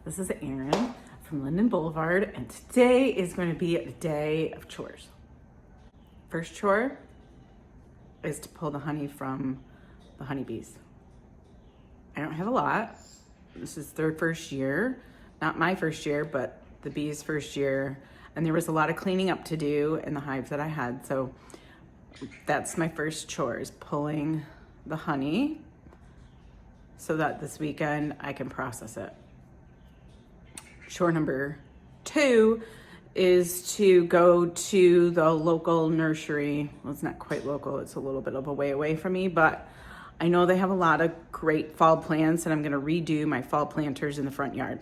This is Erin from Linden Boulevard, and today is going to be a day of chores. First chore is to pull the honey from the honeybees. I don't have a lot. This is their first year. Not my first year, but the bees' first year. And there was a lot of cleaning up to do in the hives that I had. So that's my first chore, is pulling the honey so that this weekend I can process it. Chore number 2 is to go to the local nursery. Well, it's not quite local, it's a little bit of a way away from me, but I know they have a lot of great fall plants, and I'm gonna redo my fall planters in the front yard.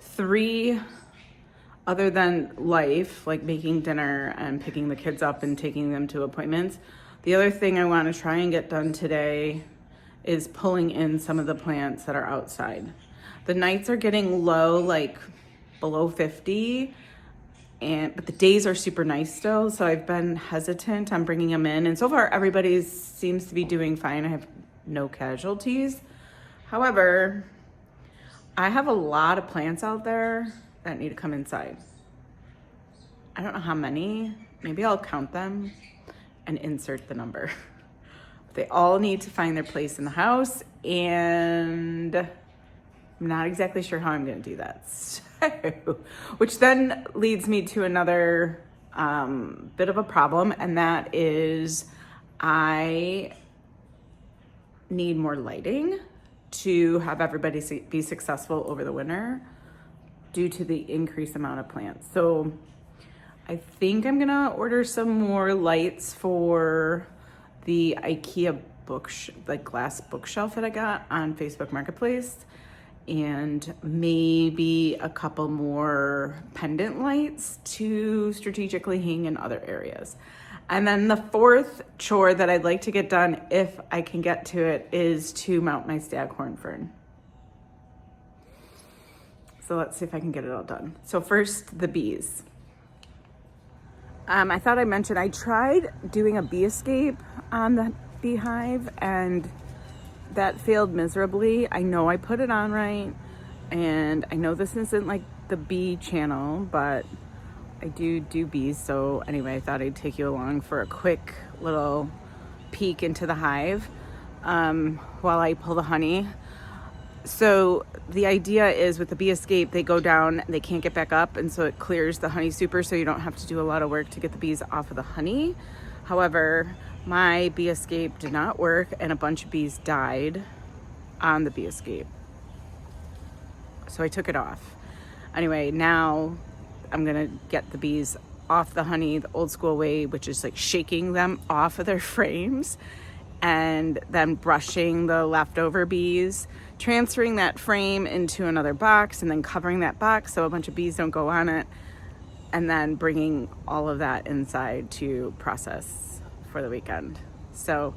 3, other than life, like making dinner and picking the kids up and taking them to appointments, the other thing I wanna try and get done today is pulling in some of the plants that are outside. The nights are getting low, like below 50, but the days are super nice still, so I've been hesitant on bringing them in, and so far everybody seems to be doing fine. I have no casualties. However, I have a lot of plants out there that need to come inside. I don't know how many. Maybe I'll count them and insert the number. They all need to find their place in the house, and I'm not exactly sure how I'm going to do that. So, which then leads me to another bit of a problem, and that is I need more lighting to have everybody be successful over the winter due to the increased amount of plants. So I think I'm going to order some more lights for the IKEA glass bookshelf that I got on Facebook Marketplace, and maybe a couple more pendant lights to strategically hang in other areas. And then the 4th chore that I'd like to get done, if I can get to it, is to mount my staghorn fern. So let's see if I can get it all done. So first, the bees. I thought I mentioned I tried doing a bee escape on the beehive, and that failed miserably. I know I put it on right, and I know this isn't like the bee channel, but I do bees. So anyway, I thought I'd take you along for a quick little peek into the hive while I pull the honey. So the idea is with the bee escape, they go down, they can't get back up, and so it clears the honey super, so you don't have to do a lot of work to get the bees off of the honey. However, my bee escape did not work, and a bunch of bees died on the bee escape. So I took it off. Anyway, now I'm gonna get the bees off the honey the old school way, which is like shaking them off of their frames and then brushing the leftover bees, transferring that frame into another box, and then covering that box so a bunch of bees don't go on it, and then bringing all of that inside to process for the weekend. So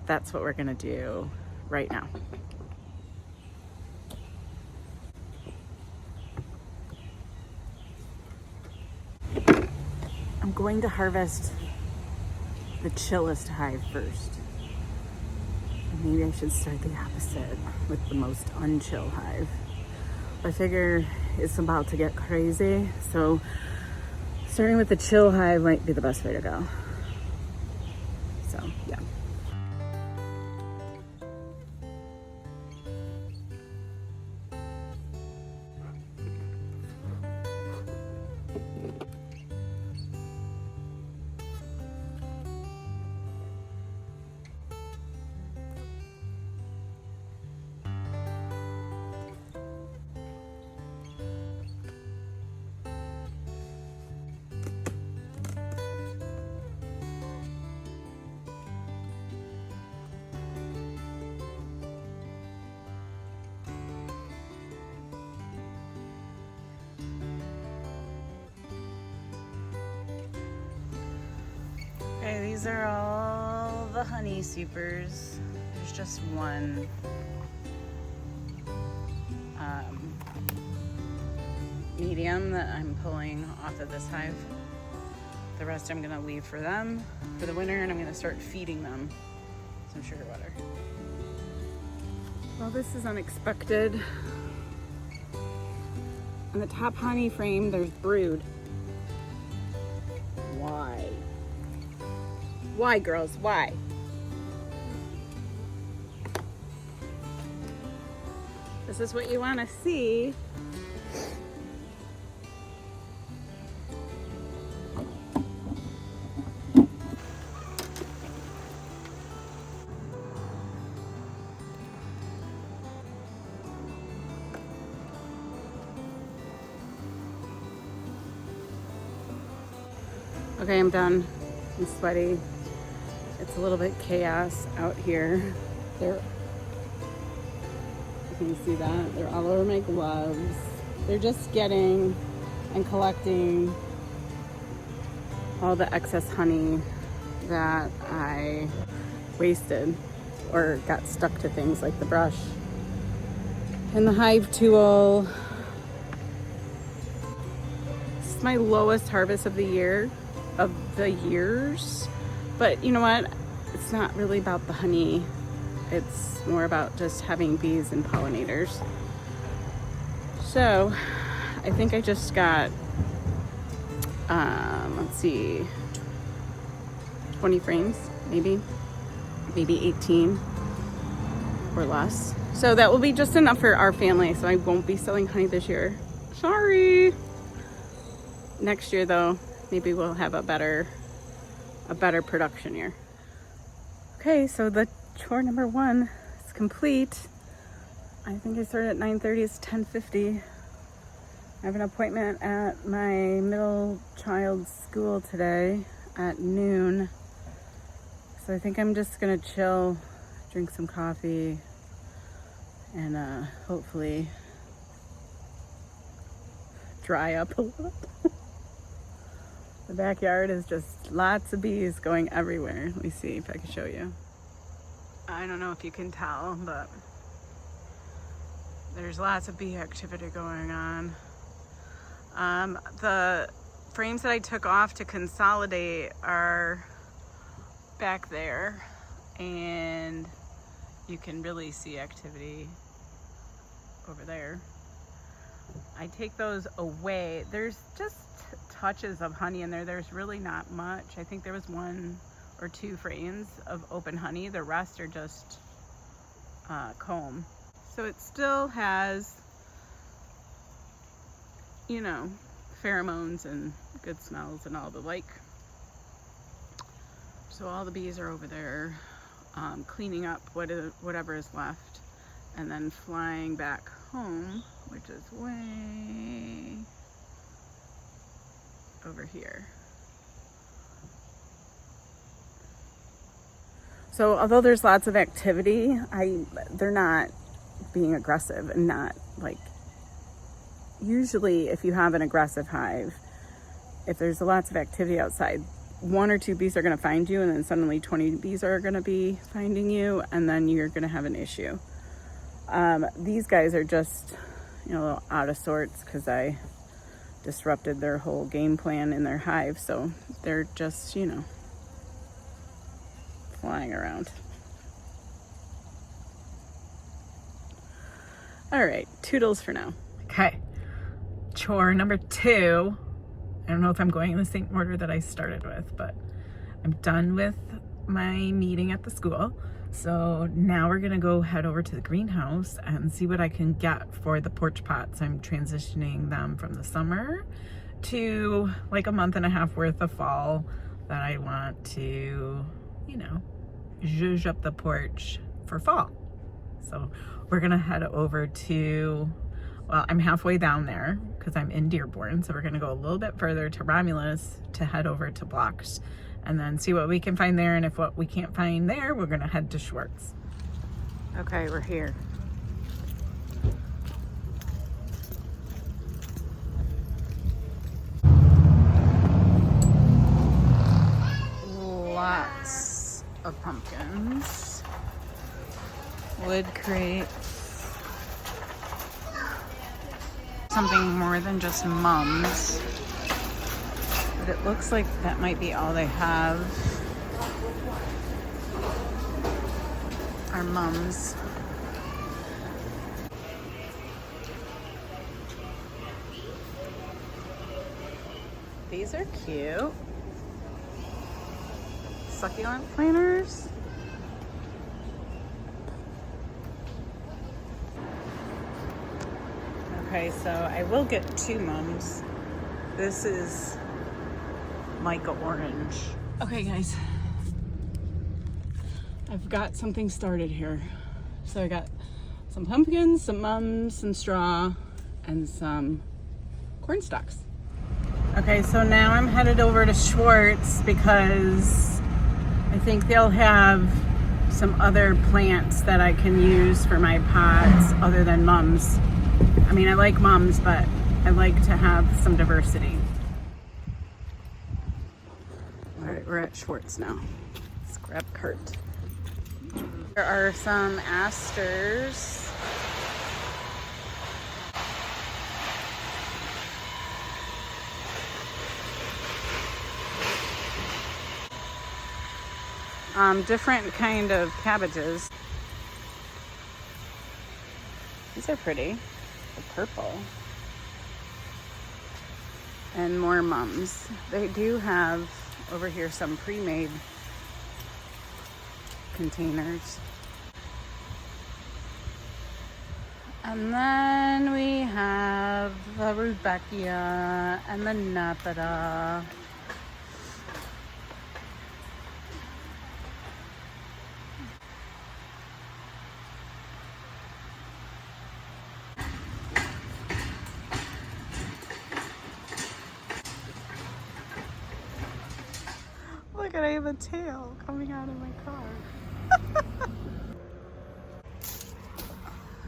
that's what we're gonna do right now. I'm going to harvest the chillest hive first. Maybe I should start the opposite with the most unchill hive. I figure it's about to get crazy, so starting with the chill hive might be the best way to go. So, yeah. Okay, these are all the honey supers. There's just one medium that I'm pulling off of this hive. The rest I'm gonna leave for them for the winter, and I'm gonna start feeding them some sugar water. Well, this is unexpected. On the top honey frame, there's brood. Why? Why, girls? Why? This is what you want to see. Okay, I'm done. I'm sweaty. It's a little bit chaos out here. You can see that? They're all over my gloves. They're just getting and collecting all the excess honey that I wasted or got stuck to things like the brush and the hive tool. This is my lowest harvest of the years. But you know what? It's not really about the honey. It's more about just having bees and pollinators. So I think I just got, let's see, 20 frames, maybe 18 or less. So that will be just enough for our family. So I won't be selling honey this year. Sorry. Next year though, maybe we'll have a better production year. Okay, so the chore number 1 is complete. I think I started at 9:30, it's 10:50. I have an appointment at my middle child's school today at noon. So I think I'm just gonna chill, drink some coffee, and hopefully dry up a little. The backyard is just lots of bees going everywhere. Let me see if I can show you. I don't know if you can tell, but there's lots of bee activity going on. The frames that I took off to consolidate are back there, and you can really see activity over there. I take those away. There's just touches of honey in there. There's really not much. I think there was 1 or 2 frames of open honey. The rest are just comb. So it still has, you know, pheromones and good smells and all the like. So all the bees are over there cleaning up whatever is left and then flying back home, which is way over here. So although there's lots of activity, they're not being aggressive and not like, usually if you have an aggressive hive, if there's lots of activity outside, 1 or 2 bees are going to find you, and then suddenly 20 bees are going to be finding you, and then you're going to have an issue. These guys are just, you know, a little out of sorts because I disrupted their whole game plan in their hive, so they're just, you know, flying around. All right, toodles for now. Okay, chore number 2. I don't know if I'm going in the same order that I started with, but I'm done with my meeting at the school. So now we're gonna go head over to the greenhouse and see what I can get for the porch pots. I'm transitioning them from the summer to like a month and a half worth of fall that I want to, you know, zhuzh up the porch for fall. So we're gonna head over to, well, I'm halfway down there because I'm in Dearborn. So we're gonna go a little bit further to Romulus to head over to Blocks and then see what we can find there. And if what we can't find there, we're gonna head to Schwartz. Okay, we're here. Lots of pumpkins, wood crates, something more than just mums. But it looks like that might be all they have. Are mums. These are cute. Succulent planters. Okay, so I will get 2 mums. This is Micah Orange. Okay, guys. I've got something started here. So I got some pumpkins, some mums, some straw, and some corn stalks. Okay, so now I'm headed over to Schwartz because I think they'll have some other plants that I can use for my pots other than mums. I mean, I like mums, but I like to have some diversity. All right, we're at Schwartz now. Let's grab a cart. There are some asters. Different kind of cabbages. These are pretty. The purple. And more mums. They do have over here some pre-made containers. And then we have the rudbeckia and the nepeta. Look at, I have a tail coming out of my car.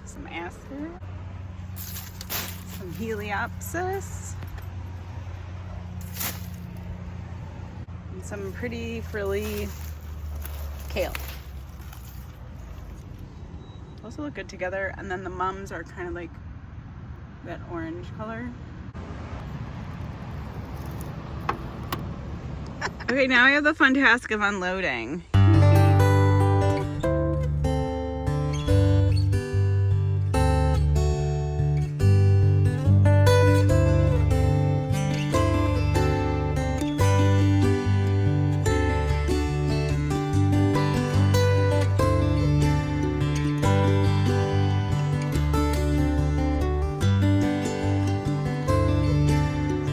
Some aster, some heliopsis, and some pretty frilly kale. Those will look good together, and then the mums are kind of like that orange color. Okay, now I have the fun task of unloading. So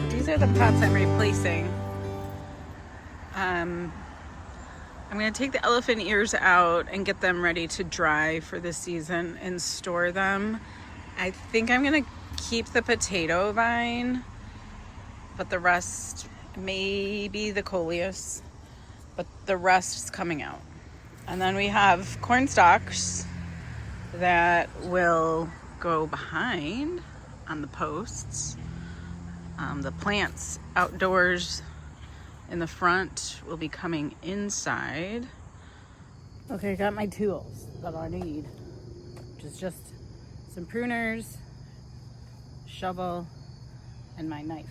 these are the pots I'm replacing. I'm going to take the elephant ears out and get them ready to dry for the season and store them. I think I'm going to keep the potato vine, but the rest, maybe the coleus, but the rest is coming out. And then we have corn stalks that will go behind on the posts. The plants outdoors in the front will be coming inside. Okay, I got my tools that I need, which is just some pruners, shovel, and my knife.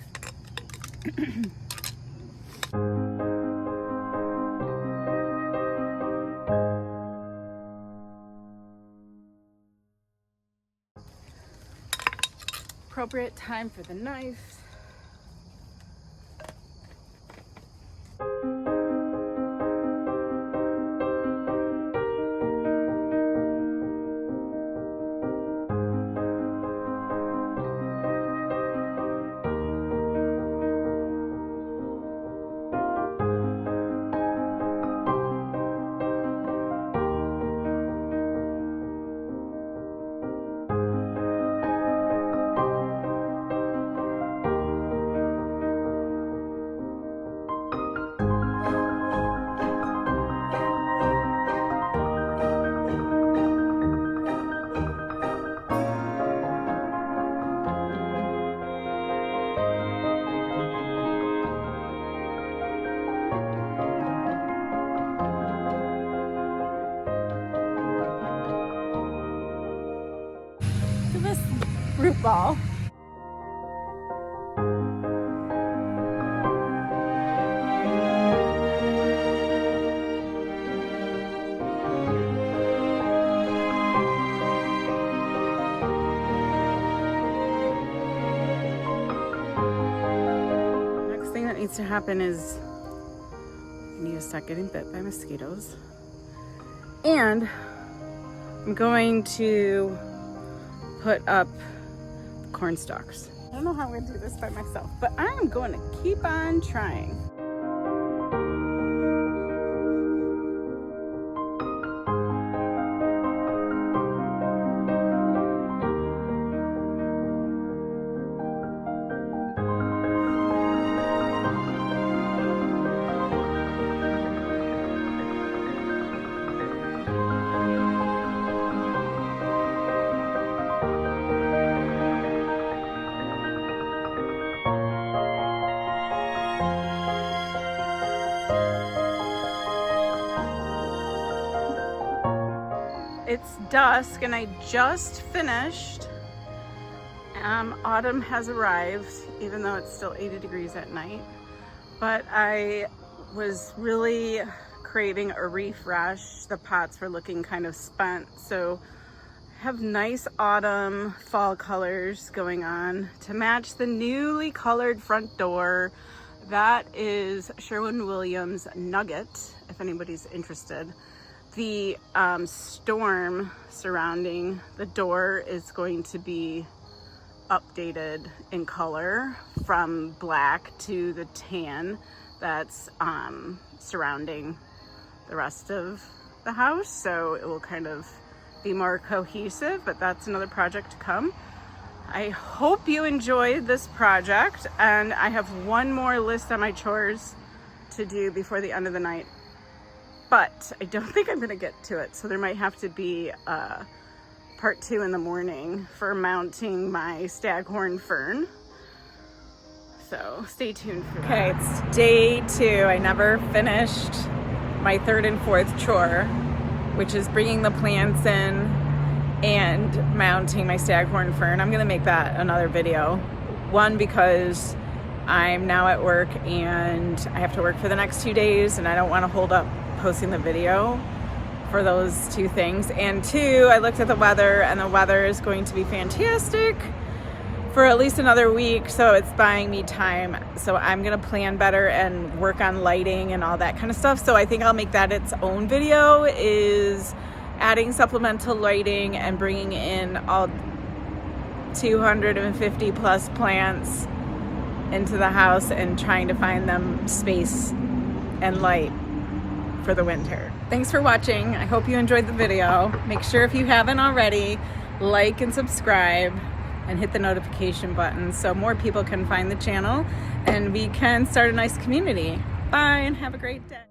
Appropriate time for the knife. Root ball. Next thing needs to happen is I need to start getting bit by mosquitoes. And I'm going to put up corn stalks. I don't know how I'm going to do this by myself, but I am going to keep on trying. It's dusk and I just finished. Autumn has arrived, even though it's still 80 degrees at night. But I was really craving a refresh. The pots were looking kind of spent, so have nice autumn fall colors going on to match the newly colored front door. That is Sherwin-Williams Nugget, if anybody's interested. The storm surrounding the door is going to be updated in color from black to the tan that's surrounding the rest of the house. So it will kind of be more cohesive, but that's another project to come. I hope you enjoyed this project, and I have one more list on my chores to do before the end of the night. But I don't think I'm gonna get to it, so there might have to be part 2 in the morning for mounting my staghorn fern. So stay tuned for that. Okay, it's day 2. I never finished my 3rd and 4th chore, which is bringing the plants in and mounting my staghorn fern. I'm gonna make that another video. One, because I'm now at work and I have to work for the next 2 days and I don't wanna hold up posting the video for those 2 things. And 2, I looked at the weather and the weather is going to be fantastic for at least another week, so it's buying me time. So I'm gonna plan better and work on lighting and all that kind of stuff. So I think I'll make that its own video, is adding supplemental lighting and bringing in all 250 plus plants into the house and trying to find them space and light for the winter. Thanks for watching. I hope you enjoyed the video. Make sure, if you haven't already, like and subscribe and hit the notification button so more people can find the channel and we can start a nice community. Bye and have a great day.